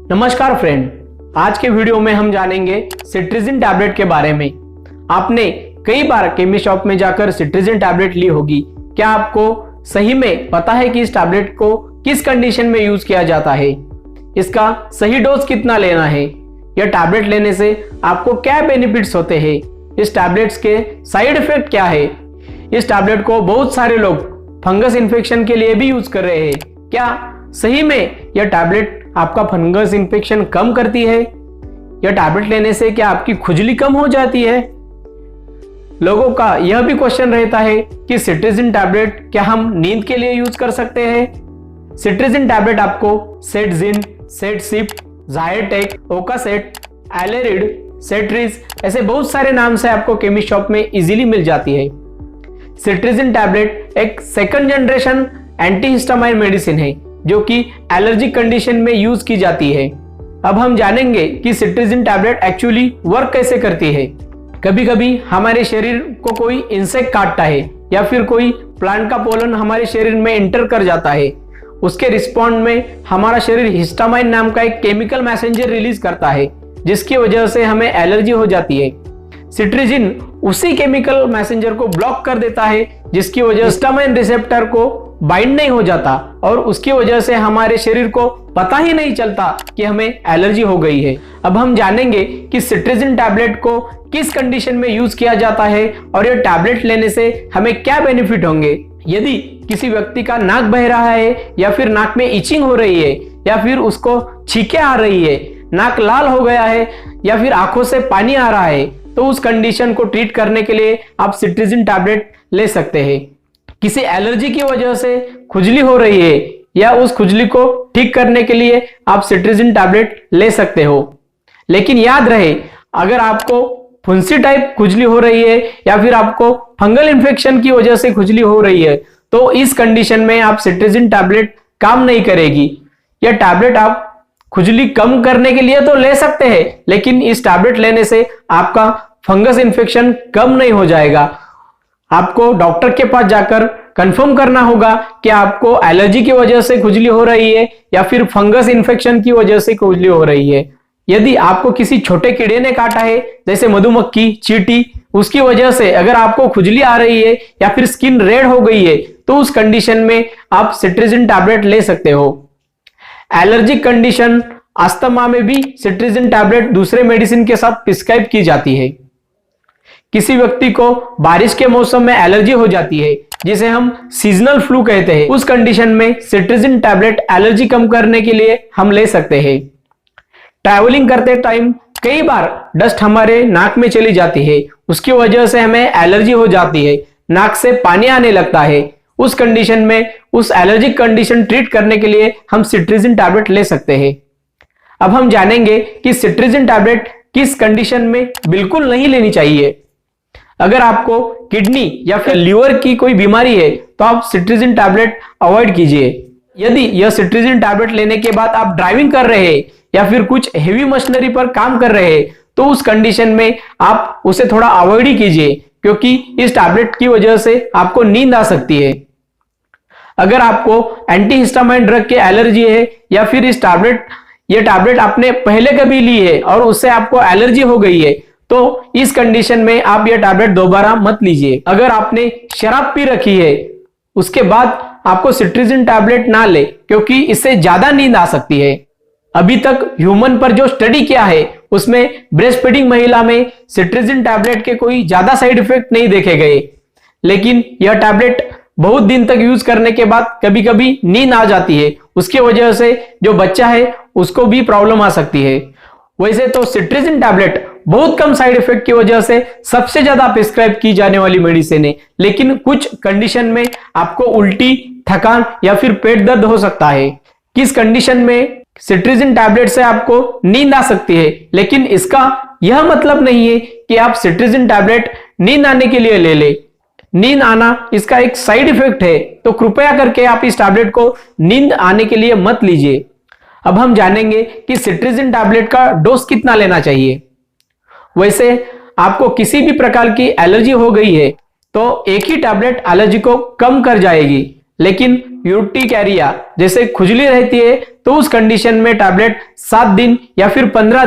नमस्कार फ्रेंड, आज के वीडियो में हम जानेंगे सिट्रिजिन टैबलेट के बारे में। आपने कई बार केमिस्ट शॉप में जाकर सिट्रिजिन टैबलेट ली होगी। क्या आपको सही में पता है कि इस टैबलेट को किस कंडीशन में यूज किया जाता है, इसका सही डोज कितना लेना है, यह टैबलेट लेने से आपको क्या बेनिफिट्स होते हैं, इस टैबलेट्स के साइड इफेक्ट क्या है। इस टैबलेट को बहुत सारे लोग फंगस इन्फेक्शन के लिए भी यूज कर रहे हैं। क्या सही में यह टैबलेट आपका फंगस इन्फेक्शन कम करती है? यह टैबलेट लेने से क्या आपकी खुजली कम हो जाती है? लोगों का यह भी क्वेश्चन रहता है कि सिट्रिजिन टैबलेट क्या हम नींद के लिए यूज कर सकते हैं? सिट्रिजिन टैबलेट आपको सेटजिन, सेटसिप, ज़ायटेक, ओकासेट, एलेरिड, सेट्रिस ऐसे बहुत सारे नाम से आपको केमिस्ट शॉप में इजीली मिल जाती है। सिट्रिजिन टैबलेट एक सेकंड जनरेशन एंटीहिस्टामाइन मेडिसिन है जो कि एलर्जी कंडीशन में यूज की जाती है। अब हम जानेंगे कि सिट्रिजिन टैबलेट एक्चुअली वर्क कैसे करती है। कभी कभी हमारे शरीर को कोई इंसेक्ट काटता है या फिर कोई प्लांट का पोलन हमारे शरीर में एंटर कर जाता है। उसके रिस्पॉन्ड में हमारा शरीर हिस्टामाइन नाम का एक केमिकल मैसेंजर रिलीज करता है जिसकी वजह से हमें एलर्जी हो जाती है। सिट्रिजिन उसी केमिकल मैसेंजर को ब्लॉक कर देता है जिसकी वजह हिस्टामाइन रिसेप्टर को बाइंड नहीं हो जाता और उसकी वजह से हमारे शरीर को पता ही नहीं चलता कि हमें एलर्जी हो गई है। अब हम जानेंगे कि सिट्रिजिन टैबलेट को किस कंडीशन में यूज किया जाता है और यह टैबलेट लेने से हमें क्या बेनिफिट होंगे। यदि किसी व्यक्ति का नाक बह रहा है या फिर नाक में इचिंग हो रही है या फिर उसको छींकें आ रही है, नाक लाल हो गया है या फिर आंखों से पानी आ रहा है, तो उस कंडीशन को ट्रीट करने के लिए आप सिट्रिजिन टैबलेट ले सकते हैं। किसी एलर्जी की वजह से खुजली हो रही है या उस खुजली को ठीक करने के लिए आप सिट्रिजिन टैबलेट ले सकते हो। लेकिन याद रहे, अगर आपको फुंसी टाइप खुजली हो रही है या फिर आपको फंगल इन्फेक्शन की वजह से खुजली हो रही है तो इस कंडीशन में आप सिट्रिजिन टैबलेट काम नहीं करेगी। यह टैबलेट आप खुजली कम करने के लिए तो ले सकते हैं, लेकिन इस टैबलेट लेने से आपका फंगस इन्फेक्शन कम नहीं हो जाएगा। आपको डॉक्टर के पास जाकर कंफर्म करना होगा कि आपको एलर्जी की वजह से खुजली हो रही है या फिर फंगस इन्फेक्शन की वजह से खुजली हो रही है। यदि आपको किसी छोटे कीड़े ने काटा है जैसे मधुमक्खी, चींटी, उसकी वजह से अगर आपको खुजली आ रही है या फिर स्किन रेड हो गई है तो उस कंडीशन में आप सिट्रिजिन टैबलेट ले सकते हो। एलर्जिक कंडीशन, अस्थमा में भी सिट्रिजिन टैबलेट दूसरे मेडिसिन के साथ प्रिस्क्राइब की जाती है। किसी व्यक्ति को बारिश के मौसम में एलर्जी हो जाती है जिसे हम सीजनल फ्लू कहते हैं, उस कंडीशन में सिट्रिजिन टैबलेट एलर्जी कम करने के लिए हम ले सकते हैं। ट्रैवलिंग करते टाइम कई बार डस्ट हमारे नाक में चली जाती है, उसकी वजह से हमें एलर्जी हो जाती है, नाक से पानी आने लगता है। उस कंडीशन में उस एलर्जिक कंडीशन ट्रीट करने के लिए हम सिट्रिजिन टैबलेट ले सकते हैं। अब हम जानेंगे कि सिट्रिजिन टैबलेट किस कंडीशन में बिल्कुल नहीं लेनी चाहिए। अगर आपको किडनी या फिर लीवर की कोई बीमारी है तो आप सिट्रिजिन टैबलेट अवॉइड कीजिए। यदि यह सिट्रिजिन टैबलेट लेने के बाद आप ड्राइविंग कर रहे हैं या फिर कुछ हेवी मशीनरी पर काम कर रहे हैं तो उस कंडीशन में आप उसे थोड़ा अवॉइड ही कीजिए, क्योंकि इस टैबलेट की वजह से आपको नींद आ सकती है। अगर आपको एंटीहिस्टामाइन ड्रग की एलर्जी है या फिर यह टैबलेट आपने पहले कभी ली है और उससे आपको एलर्जी हो गई है तो इस कंडीशन में आप यह टैबलेट दोबारा मत लीजिए। अगर आपने शराब पी रखी है उसके बाद आपको सिट्रिजिन टैबलेट ना ले, क्योंकि इससे ज्यादा नींद आ सकती है। अभी तक ह्यूमन पर जो स्टडी किया है उसमें ब्रेस्ट फीडिंग महिला में सिट्रिजिन टैबलेट के कोई ज्यादा साइड इफेक्ट नहीं देखे गए, लेकिन यह टैबलेट बहुत दिन तक यूज करने के बाद कभी कभी नींद आ जाती है। उसकी वजह से जो बच्चा है उसको भी प्रॉब्लम आ सकती है। वैसे तो सिट्रिजिन टैबलेट बहुत कम साइड इफेक्ट की वजह से सबसे ज्यादा प्रिस्क्राइब की जाने वाली मेडिसिन है, लेकिन कुछ कंडीशन में आपको उल्टी, थकान या फिर पेट दर्द हो सकता है। किस कंडीशन में सिट्रिजिन टैबलेट से आपको नींद आ सकती है, लेकिन इसका यह मतलब नहीं है कि आप सिट्रिजिन टैबलेट नींद आने के लिए ले ले। नींद आना इसका एक साइड इफेक्ट है, तो कृपया करके आप इस टैबलेट को नींद आने के लिए मत लीजिए। अब हम जानेंगे कि सिट्रिजिन टैबलेट का डोज कितना लेना चाहिए। वैसे आपको किसी भी प्रकार की एलर्जी हो गई है तो एक ही टैबलेट एलर्जी को कम कर जाएगी, लेकिन यूर्टिकैरिया जैसे खुजली रहती है तो उस कंडीशन में टैबलेट 7 दिन या फिर 15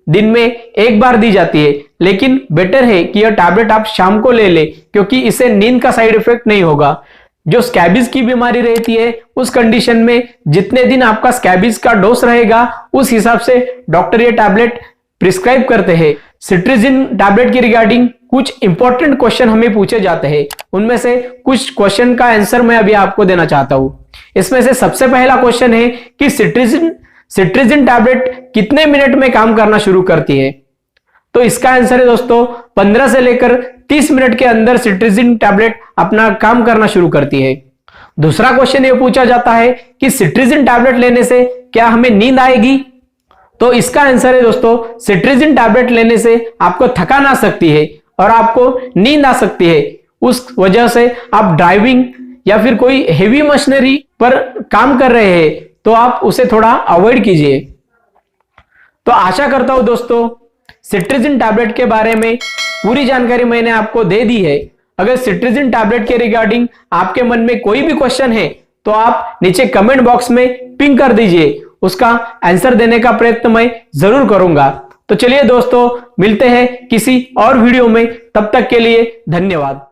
दिन में एक बार दी जाती है। लेकिन बेटर है कि यह टैबलेट आप शाम को ले ले, क्योंकि इससे नींद का साइड इफेक्ट नहीं होगा। जो स्कैबिज की बीमारी रहती है उस कंडीशन में जितने दिन आपका स्कैबिज का डोज रहेगा उस हिसाब से डॉक्टर ये टैबलेट प्रिस्क्राइब करते हैं। सिट्रिजिन टैबलेट की रिगार्डिंग कुछ इंपॉर्टेंट क्वेश्चन हमें पूछे जाते हैं, उनमें से कुछ क्वेश्चन का आंसर मैं अभी आपको देना चाहता हूं। इसमें से सबसे पहला क्वेश्चन है कि सिट्रिजिन टैबलेट कितने मिनट में काम करना शुरू करती है। तो इसका आंसर है दोस्तों 15 से लेकर 30 मिनट के अंदर सिट्रिजिन टैबलेट अपना काम करना शुरू करती है। दूसरा क्वेश्चन यह पूछा जाता है कि सिट्रिजिन टैबलेट लेने से क्या हमें नींद आएगी। तो इसका आंसर है दोस्तों सिट्रिजिन टैबलेट लेने से आपको थकान आ सकती है और आपको नींद आ सकती है। उस वजह से आप ड्राइविंग या फिर कोई हेवी मशीनरी पर काम कर रहे हैं तो आप उसे थोड़ा अवॉइड कीजिए। तो आशा करता हूं दोस्तों सिट्रिजिन टैबलेट के बारे में पूरी जानकारी मैंने आपको दे दी है। अगर सिट्रिजिन टैबलेट के रिगार्डिंग आपके मन में कोई भी क्वेश्चन है तो आप नीचे कमेंट बॉक्स में पिंग कर दीजिए, उसका आंसर देने का प्रयत्न मैं जरूर करूंगा। तो चलिए दोस्तों मिलते हैं किसी और वीडियो में, तब तक के लिए धन्यवाद।